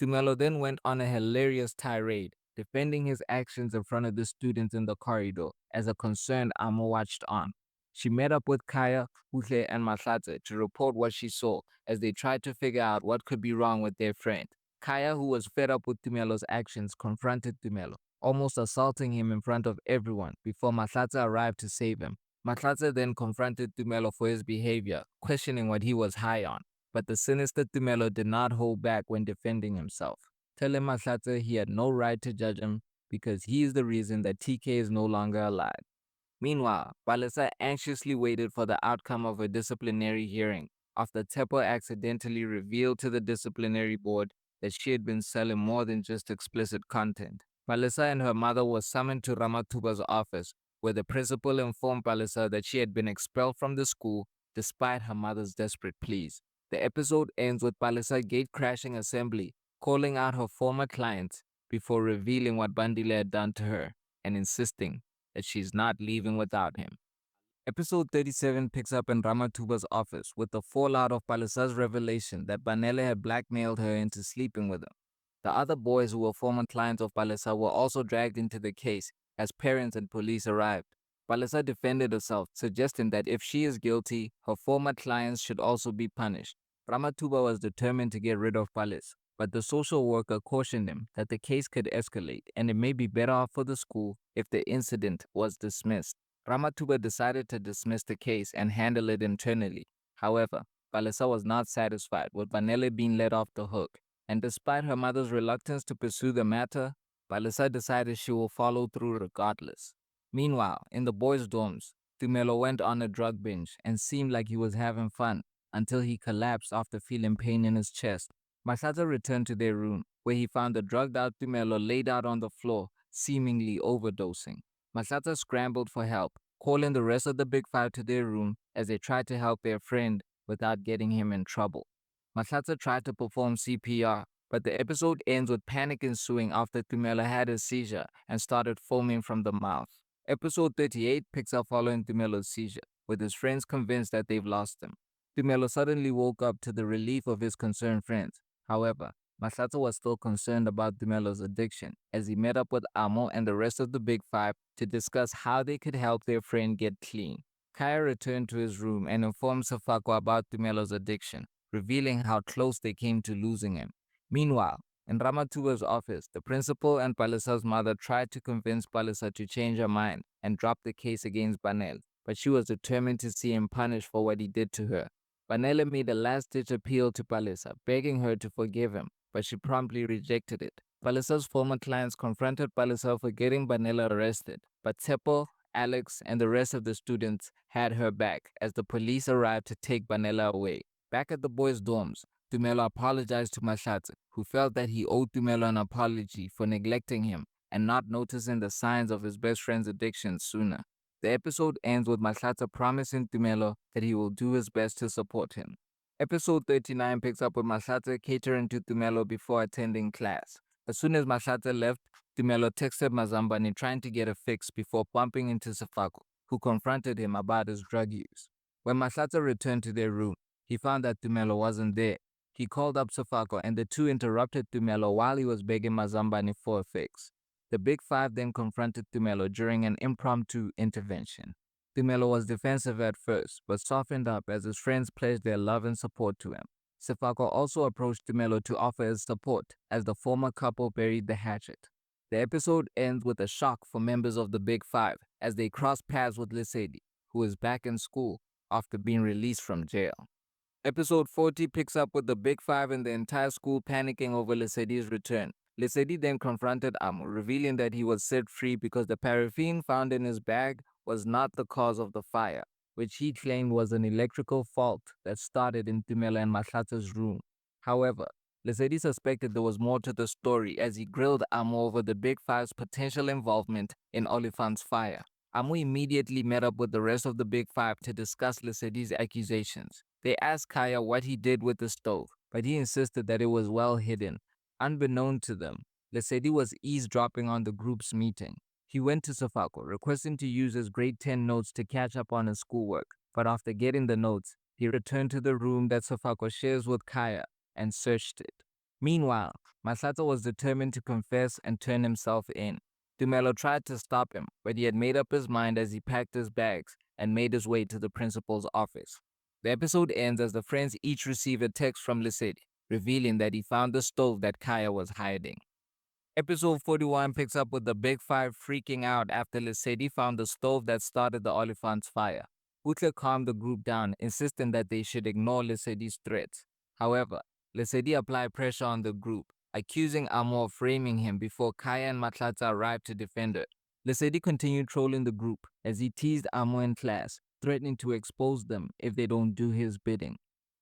Speaker 1: Tumelo then went on a hilarious tirade, defending his actions in front of the students in the corridor as a concerned Amo watched on. She met up with Kaya, Hutle, and Mahlatse to report what she saw as they tried to figure out what could be wrong with their friend. Kaya, who was fed up with Tumelo's actions, confronted Tumelo, almost assaulting him in front of everyone before Mahlatse arrived to save him. Mahlatse then confronted Tumelo for his behavior, questioning what he was high on. But the sinister Tumelo did not hold back when defending himself, telling Mahlatse he had no right to judge him because he is the reason that TK is no longer alive. Meanwhile, Palisa anxiously waited for the outcome of a disciplinary hearing after Tepo accidentally revealed to the disciplinary board that she had been selling more than just explicit content. Palisa and her mother were summoned to Ramatuba's office, where the principal informed Palisa that she had been expelled from the school despite her mother's desperate pleas. The episode ends with Palisa gate-crashing assembly, calling out her former clients before revealing what Bandile had done to her and insisting that she's not leaving without him. Episode 37 picks up in Ramatuba's office with the fallout of Palisa's revelation that Banele had blackmailed her into sleeping with him. The other boys who were former clients of Palisa were also dragged into the case as parents and police arrived. Palisa defended herself, suggesting that if she is guilty, her former clients should also be punished. Ramatuba was determined to get rid of Palis, but the social worker cautioned him that the case could escalate and it may be better off for the school if the incident was dismissed. Ramatuba decided to dismiss the case and handle it internally. However, Palesa was not satisfied with Vanele being let off the hook, and despite her mother's reluctance to pursue the matter, Palesa decided she will follow through regardless. Meanwhile, in the boys' dorms, Tumelo went on a drug binge and seemed like he was having fun until he collapsed after feeling pain in his chest. Masata returned to their room, where he found the drugged-out Tumelo laid out on the floor, seemingly overdosing. Masata scrambled for help, calling the rest of the Big Five to their room as they tried to help their friend without getting him in trouble. Masata tried to perform CPR, but the episode ends with panic ensuing after Tumelo had a seizure and started foaming from the mouth. Episode 38 picks up following Tumelo's seizure, with his friends convinced that they've lost him. Tumelo suddenly woke up to the relief of his concerned friends. However, Masato was still concerned about Tumelo's addiction as he met up with Amo and the rest of the Big Five to discuss how they could help their friend get clean. Kaya returned to his room and informed Safako about Tumelo's addiction, revealing how close they came to losing him. Meanwhile, in Ramatuba's office, the principal and Palisa's mother tried to convince Palisa to change her mind and drop the case against Banel, but she was determined to see him punished for what he did to her. Banele made a last-ditch appeal to Palisa, begging her to forgive him, but she promptly rejected it. Palisa's former clients confronted Palisa for getting Banele arrested, but Tepo, Alex, and the rest of the students had her back as the police arrived to take Banele away. Back at the boys' dorms, Tumelo apologized to Mashatse, who felt that he owed Tumelo an apology for neglecting him and not noticing the signs of his best friend's addiction sooner. The episode ends with Mashatse promising Tumelo that he will do his best to support him. Episode 39 picks up with Mashatse catering to Tumelo before attending class. As soon as Mashatse left, Tumelo texted Mazambani trying to get a fix before bumping into Safako, who confronted him about his drug use. When Mashatse returned to their room, he found that Tumelo wasn't there. He called up Safako and the two interrupted Tumelo while he was begging Mazambani for a fix. The Big Five then confronted Tumelo during an impromptu intervention. Tumelo was defensive at first, but softened up as his friends pledged their love and support to him. Safako also approached Tumelo to offer his support as the former couple buried the hatchet. The episode ends with a shock for members of the Big Five as they cross paths with Lesedi, who is back in school after being released from jail. Episode 40 picks up with the Big Five and the entire school panicking over Lesedi's return. Lesedi then confronted Amo, revealing that he was set free because the paraffin found in his bag was not the cause of the fire, which he claimed was an electrical fault that started in Tumelo and Mashatse's room. However, Lesedi suspected there was more to the story as he grilled Amo over the Big Five's potential involvement in Olifants's fire. Amo immediately met up with the rest of the Big Five to discuss Lesedi's accusations. They asked Kaya what he did with the stove, but he insisted that it was well hidden. Unbeknown to them, Lesedi was eavesdropping on the group's meeting. He went to Safako, requesting to use his grade 10 notes to catch up on his schoolwork, but after getting the notes, he returned to the room that Safako shares with Kaya and searched it. Meanwhile, Masato was determined to confess and turn himself in. Tumelo tried to stop him, but he had made up his mind as he packed his bags and made his way to the principal's office. The episode ends as the friends each receive a text from Lesedi, revealing that he found the stove that Kaya was hiding. Episode 41 picks up with the Big Five freaking out after Lesedi found the stove that started the Oliphant's fire. Butler calmed the group down, insisting that they should ignore Lesedi's threats. However, Lesedi applied pressure on the group, accusing Amo of framing him before Kaya and Matlata arrived to defend her. Lesedi continued trolling the group as he teased Amo in class, threatening to expose them if they don't do his bidding.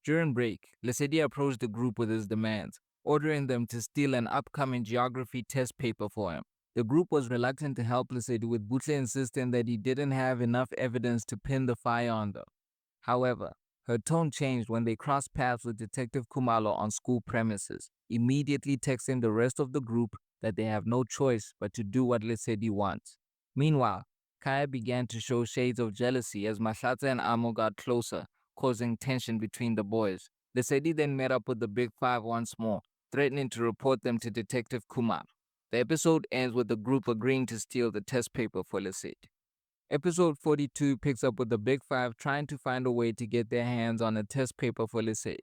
Speaker 1: During break, Lesedi approached the group with his demands, ordering them to steal an upcoming geography test paper for him. The group was reluctant to help Lesedi, with Butle insisting that he didn't have enough evidence to pin the fire on them. However, her tone changed when they crossed paths with Detective Kumalo on school premises, immediately texting the rest of the group that they have no choice but to do what Lesedi wants. Meanwhile, Kaya began to show shades of jealousy as Masata and Amo got closer, causing tension between the boys. Lesedi then met up with the Big Five once more, threatening to report them to Detective Kumar. The episode ends with the group agreeing to steal the test paper for Lesedi. Episode 42 picks up with the Big Five trying to find a way to get their hands on a test paper for Lesedi.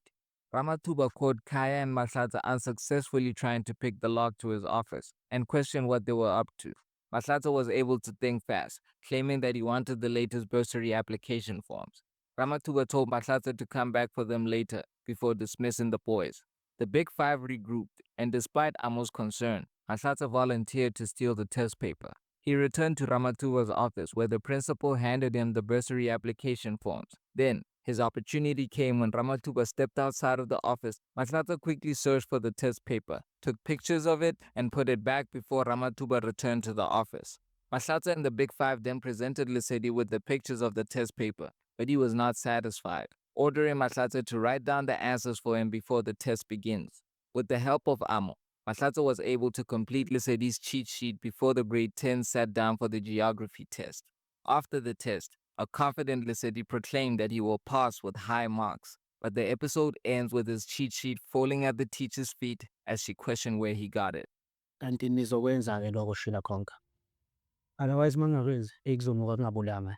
Speaker 1: Ramatuba caught Kaya and Mahlatsa unsuccessfully trying to pick the lock to his office and questioned what they were up to. Mahlatsa was able to think fast, claiming that he wanted the latest bursary application forms. Ramatuba told Mahlatsa to come back for them later before dismissing the boys. The Big Five regrouped, and despite Amo's concern, Mahlatsa volunteered to steal the test paper. He returned to Ramatuba's office where the principal handed him the bursary application forms. Then, his opportunity came when Ramatuba stepped outside of the office. Mahlatsa quickly searched for the test paper, took pictures of it, and put it back before Ramatuba returned to the office. Mahlatsa and the Big Five then presented Lesedi with the pictures of the test paper, but he was not satisfied, ordering Mahlatsa to write down the answers for him before the test begins. With the help of Amo, Mahlatsa was able to complete Lesedi's cheat sheet before the grade 10 sat down for the geography test. After the test, a confident Lesedi proclaimed that he will pass with high marks, but the episode ends with his cheat sheet falling at the teacher's feet as she questioned where he got it.
Speaker 2: Kanti nizokwenza-ke lokho shila konke. Otherwise mangakwenzi ekuzomuka kungabulanga.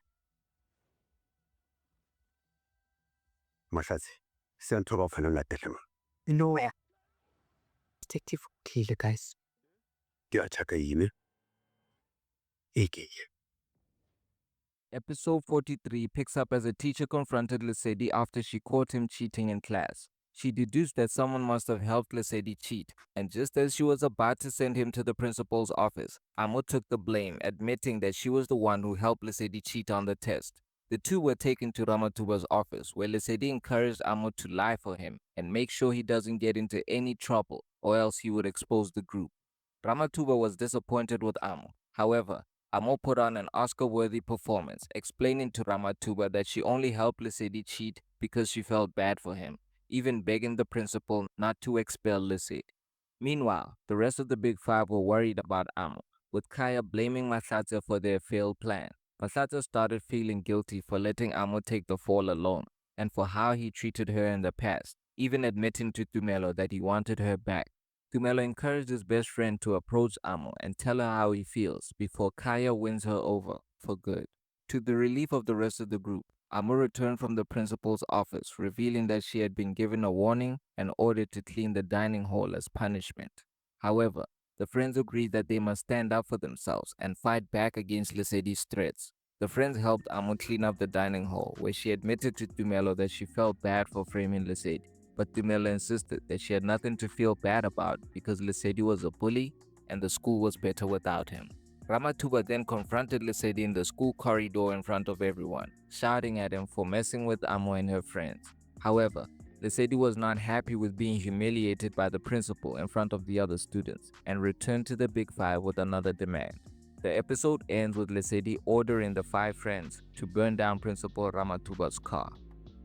Speaker 3: Mahlatsi, siyanthoka ufana uladehle.
Speaker 2: Nowhere. Detective Clear, guys.
Speaker 3: Ngiyatshaka yini? Ikiye.
Speaker 1: Episode 43 picks up as a teacher confronted Lesedi after she caught him cheating in class. She deduced that someone must have helped Lesedi cheat, and just as she was about to send him to the principal's office, Amo took the blame, admitting that she was the one who helped Lesedi cheat on the test. The two were taken to Ramatuba's office, where Lesedi encouraged Amo to lie for him and make sure he doesn't get into any trouble, or else he would expose the group. Ramatuba was disappointed with Amo. However, Amo put on an Oscar-worthy performance, explaining to Ramatuba that she only helped Lesedi cheat because she felt bad for him, even begging the principal not to expel Lesedi. Meanwhile, the rest of the Big Five were worried about Amo, with Kaya blaming Mahlatsa for their failed plan. Mahlatsa started feeling guilty for letting Amo take the fall alone, and for how he treated her in the past, even admitting to Tumelo that he wanted her back. Tumelo encouraged his best friend to approach Amo and tell her how he feels before Kaya wins her over for good. To the relief of the rest of the group, Amo returned from the principal's office, revealing that she had been given a warning and ordered to clean the dining hall as punishment. However, the friends agreed that they must stand up for themselves and fight back against Lesedi's threats. The friends helped Amo clean up the dining hall, where she admitted to Tumelo that she felt bad for framing Lesedi. But Tumelo insisted that she had nothing to feel bad about because Lesedi was a bully and the school was better without him. Ramatuba then confronted Lesedi in the school corridor in front of everyone, shouting at him for messing with Amo and her friends. However, Lesedi was not happy with being humiliated by the principal in front of the other students and returned to the Big Five with another demand. The episode ends with Lesedi ordering the 5 friends to burn down Principal Ramatuba's car.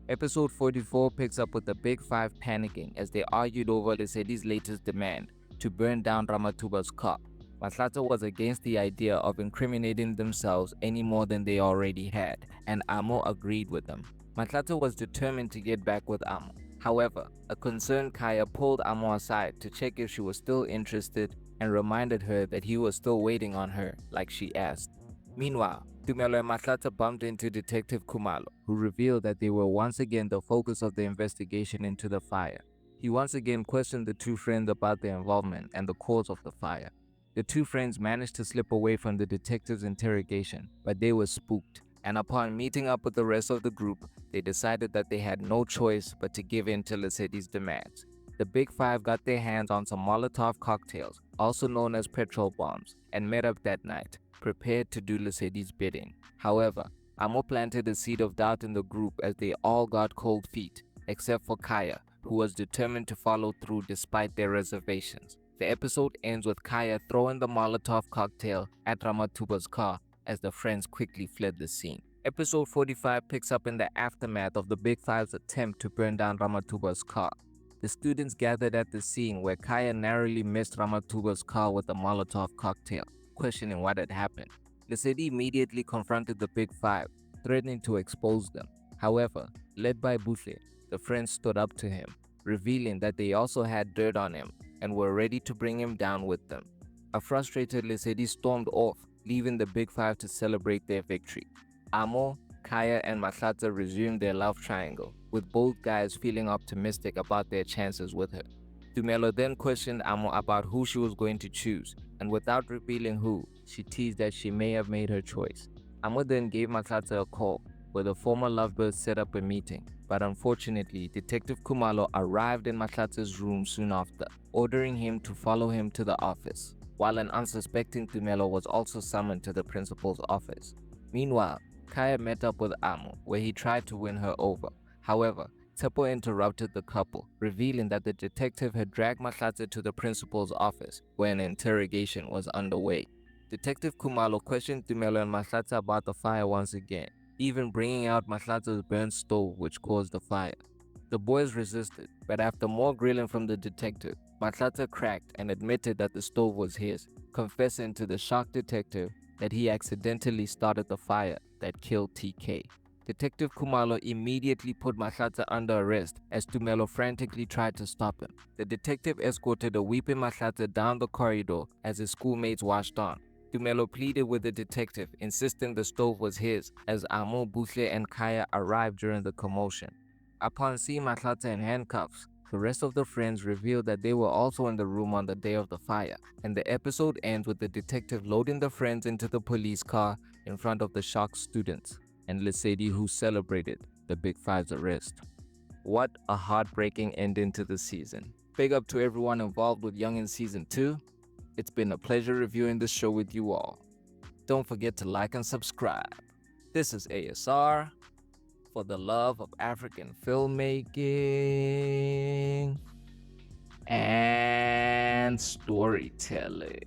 Speaker 1: Episode 44 picks up with the Big Five panicking as they argued over Lesedi's latest demand to burn down Ramatuba's car. Mahlatsa was against the idea of incriminating themselves any more than they already had, and Amo agreed with them. Mahlatsa was determined to get back with Amo. However, a concerned Kaya pulled Amo aside to check if she was still interested and reminded her that he was still waiting on her, like she asked. Meanwhile, Tumelo and Mahlatsa bumped into Detective Kumalo, who revealed that they were once again the focus of the investigation into the fire. He once again questioned the 2 friends about their involvement and the cause of the fire. The 2 friends managed to slip away from the detective's interrogation, but they were spooked, and upon meeting up with the rest of the group, they decided that they had no choice but to give in to Lesedi's demands. The Big Five got their hands on some Molotov cocktails, also known as petrol bombs, and met up that night, prepared to do Lesedi's bidding. However, Amo planted a seed of doubt in the group as they all got cold feet, except for Kaya, who was determined to follow through despite their reservations. The episode ends with Kaya throwing the Molotov cocktail at Ramatuba's car as the friends quickly fled the scene. Episode 45 picks up in the aftermath of the Big Five's attempt to burn down Ramatuba's car. The students gathered at the scene where Kaya narrowly missed Ramatuba's car with a Molotov cocktail, questioning what had happened. Lesedi immediately confronted the Big Five, threatening to expose them. However, led by Buhle, the friends stood up to him, revealing that they also had dirt on him and were ready to bring him down with them. A frustrated Lesedi stormed off, leaving the Big Five to celebrate their victory. Amo, Kaya and Mahlatsa resumed their love triangle, with both guys feeling optimistic about their chances with her. Tumelo then questioned Amo about who she was going to choose, and without revealing who, she teased that she may have made her choice. Amo then gave Mahlatsa a call, where the former lovebirds set up a meeting, but unfortunately, Detective Kumalo arrived in Mahlatsa's room soon after, ordering him to follow him to the office, while an unsuspecting Tumelo was also summoned to the principal's office. Meanwhile, Kaya met up with Amo, where he tried to win her over. However, Tepo interrupted the couple, revealing that the detective had dragged Mahlatsa to the principal's office, where an interrogation was underway. Detective Kumalo questioned Tumelo and Mahlatsa about the fire once again, even bringing out Mahlatsa's burnt stove which caused the fire. The boys resisted, but after more grilling from the detective, Mahlatsa cracked and admitted that the stove was his, confessing to the shocked detective that he accidentally started the fire that killed TK. Detective Kumalo immediately put Mahlatsa under arrest as Tumelo frantically tried to stop him. The detective escorted a weeping Mahlatsa down the corridor as his schoolmates watched on. Tumelo pleaded with the detective, insisting the stove was his, as Amo, Buhle, and Kaya arrived during the commotion. Upon seeing Mahlatsa in handcuffs, the rest of the friends revealed that they were also in the room on the day of the fire, and the episode ends with the detective loading the friends into the police car in front of the shocked students, and Lesedi, who celebrated the Big Five's arrest. What a heartbreaking ending to the season. Big up to everyone involved with Youngins Season 2. It's been a pleasure reviewing this show with you all. Don't forget to like and subscribe. This is ASR for the love of African filmmaking and storytelling.